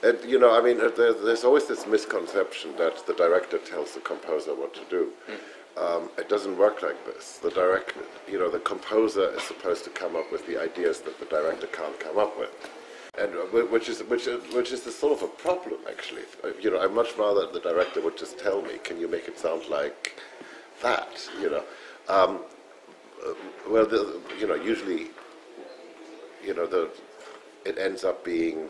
And I mean, there's always this misconception that the director tells the composer what to do. It doesn't work like this. The composer is supposed to come up with the ideas that the director can't come up with, and which is the sort of a problem actually. I'd much rather the director would just tell me, "Can you make it sound like that?" Usually, it ends up being,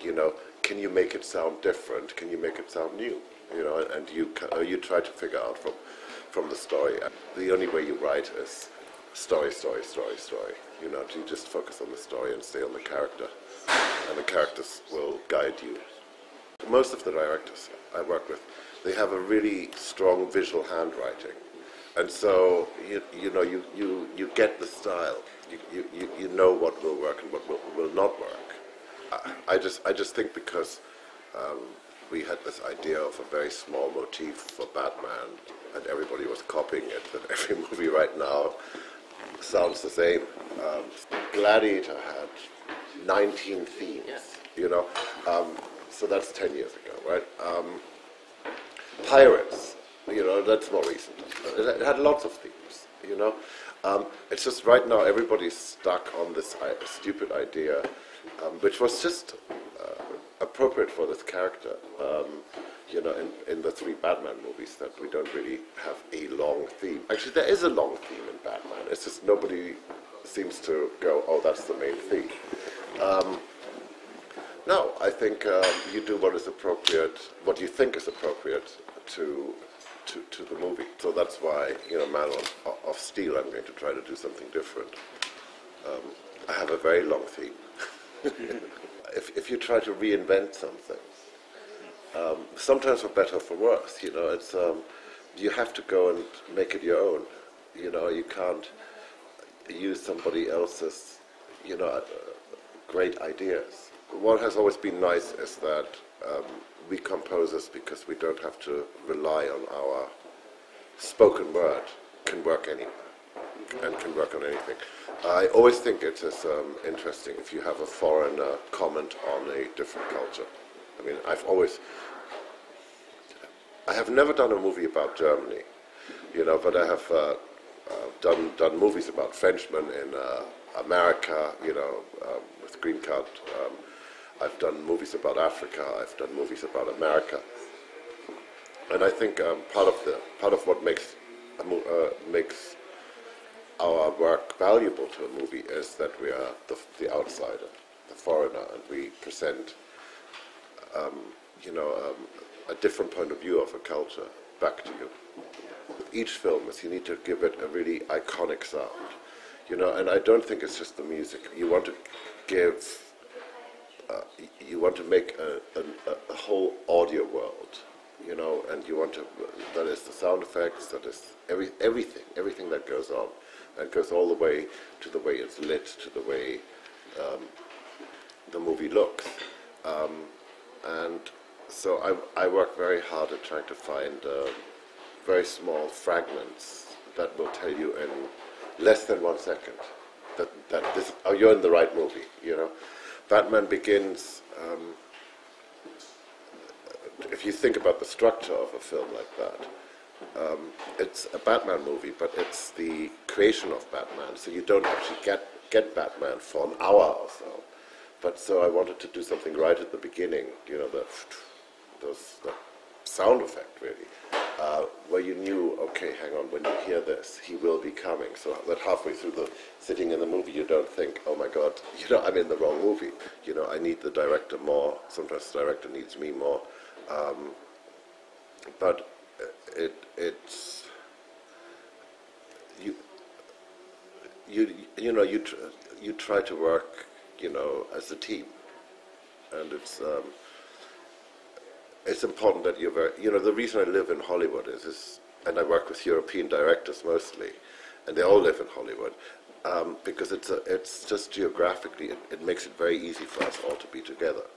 can you make it sound different? Can you make it sound new? And you try to figure out from the story. The only way you write is story, story, story, story. You just focus on the story and stay on the character, and the characters will guide you. Most of the directors I work with, they have a really strong visual handwriting, and so you get the style. You know what will work and what will not work. I just think because we had this idea of a very small motif for Batman, and everybody was copying it, that every movie right now sounds the same. Gladiator had 19 themes, so that's 10 years ago, right? Pirates, that's more recent. It had lots of themes, It's just right now everybody's stuck on this stupid idea, which was just appropriate for this character, in the three Batman movies, that we don't really have a long theme. Actually, there is a long theme in Batman. It's just nobody seems to go, oh, that's the main theme. No, I think you do what is appropriate, what you think is appropriate to the movie. So that's why, Man of Steel, I'm going to try to do something different. I have a very long theme. If you try to reinvent something, sometimes for better or for worse, it's you have to go and make it your own. You can't use somebody else's, great ideas. What has always been nice is that we composers, because we don't have to rely on our spoken word, can work anywhere and can work on anything. I always think it is interesting if you have a foreigner comment on a different culture. I mean, I have never done a movie about Germany, but I have done movies about Frenchmen in America, with Green Card. I've done movies about Africa. I've done movies about America, and I think part of what makes our work valuable to a movie is that we are the outsider, the foreigner, and we present, a different point of view of a culture back to you. With each film, you need to give it a really iconic sound, and I don't think it's just the music. You want to make a whole audio world, and you want to, that is the sound effects, that is everything that goes on. And goes all the way to the way it's lit, to the way the movie looks. And so I work very hard at trying to find very small fragments that will tell you in less than 1 second that this, oh, you're in the right movie, Batman Begins, if you think about the structure of a film like that, it's a Batman movie, but it's the creation of Batman, so you don't actually get Batman for an hour or so. But so I wanted to do something right at the beginning, the sound effect really, where you knew, okay, hang on, when you hear this, he will be coming. So that halfway through sitting in the movie, you don't think, oh my God, I'm in the wrong movie. I need the director more. Sometimes the director needs me more. But it's you try to work as a team, and it's important that you're very, the reason I live in Hollywood is and I work with European directors mostly, and they all live in Hollywood, because it's just geographically it makes it very easy for us all to be together,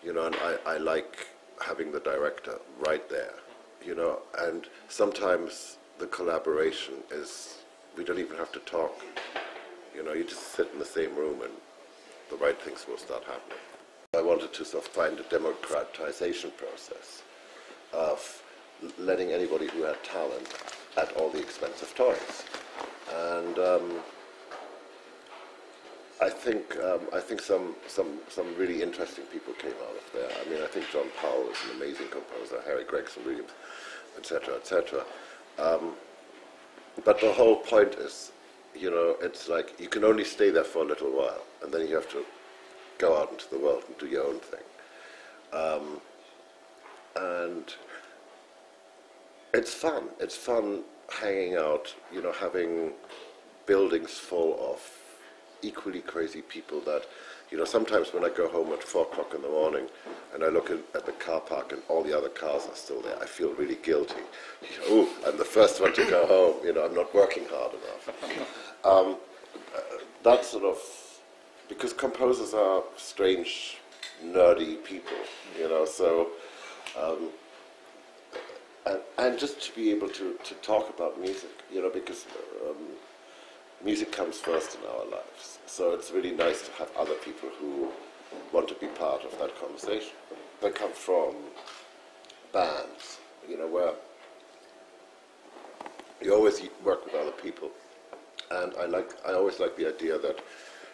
and I like having the director right there. And sometimes the collaboration is, we don't even have to talk. You just sit in the same room and the right things will start happening. I wanted to sort of find a democratization process of letting anybody who had talent at all the expense of toys. And I think some really interesting people came out of there. I mean, I think John Powell is an amazing composer, Harry Gregson Williams, etc., etc. But the whole point is, you know, it's like you can only stay there for a little while, and then you have to go out into the world and do your own thing. And it's fun. It's fun hanging out, you know, having buildings full of equally crazy people that, you know, sometimes when I go home at 4 o'clock in the morning and I look at the car park and all the other cars are still there, I feel really guilty. Oh, I'm the first one to go home, you know, I'm not working hard enough. That's sort of, because composers are strange, nerdy people, you know, so, and just to be able to talk about music, you know, because music comes first in our lives. So it's really nice to have other people who want to be part of that conversation. They come from bands, you know, where you always work with other people. And I always like the idea that,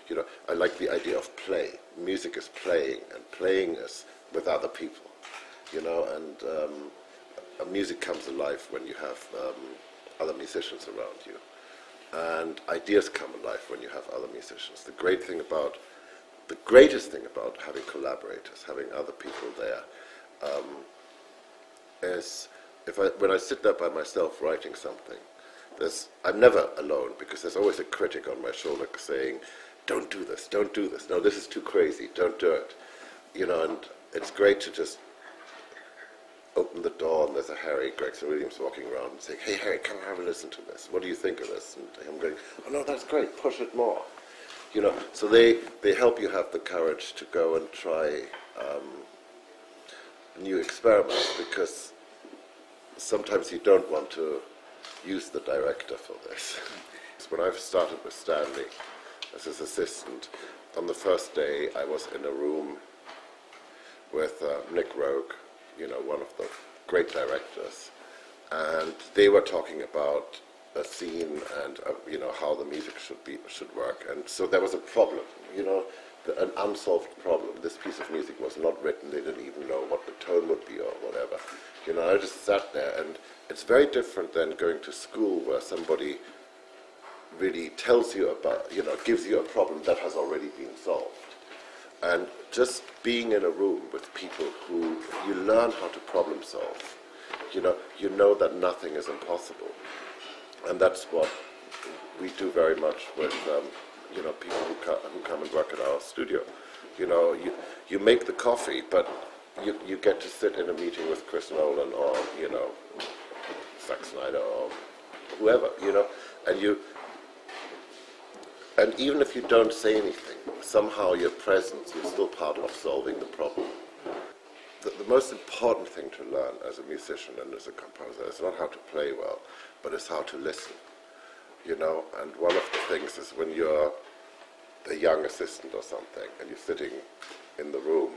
you know, I like the idea of play. Music is playing, and playing is with other people, you know, and music comes alive when you have other musicians around you. And ideas come alive when you have other musicians. The greatest thing about having collaborators, having other people there, is when I sit there by myself writing something, I'm never alone, because there's always a critic on my shoulder saying, don't do this, no, this is too crazy, don't do it. You know, and it's great to just open the door and there's a Harry Gregson Williams walking around and saying, hey Harry, come have a listen to this. What do you think of this? And I'm going, oh no, that's great, push it more. You know, so they help you have the courage to go and try new experiments, because sometimes you don't want to use the director for this. When I started with Stanley as his assistant, on the first day I was in a room with Nick Rogue, you know, one of the great directors, and they were talking about a scene and you know, how the music should work. And so there was a problem, you know, an unsolved problem. This piece of music was not written. They didn't even know what the tone would be or whatever. You know, I just sat there, and it's very different than going to school where somebody really tells you about, you know, gives you a problem that has already been solved. And just being in a room with people who you learn how to problem solve, you know that nothing is impossible. And that's what we do very much with, you know, people who come and work at our studio. You know, you make the coffee, but you get to sit in a meeting with Chris Nolan or, you know, Zack Snyder or whoever, you know, and even if you don't say anything, somehow your presence, you're still part of solving the problem. The most important thing to learn as a musician and as a composer is not how to play well, but it's how to listen. You know, and one of the things is when you're a young assistant or something and you're sitting in the room,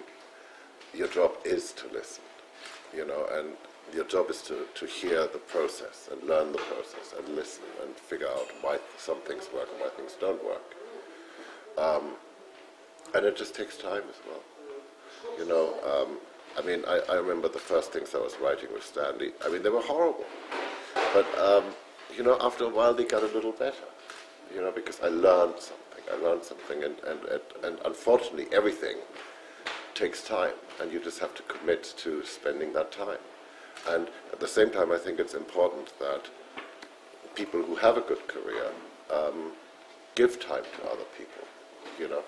your job is to listen, you know, and your job is to hear the process and learn the process and listen and figure out why some things work and why things don't work. And it just takes time as well. You know, I mean, I remember the first things I was writing with Stanley. I mean, they were horrible. But, you know, after a while they got a little better, you know, because I learned something. And unfortunately, everything takes time, and you just have to commit to spending that time. And at the same time, I think it's important that people who have a good career give time to other people, you know.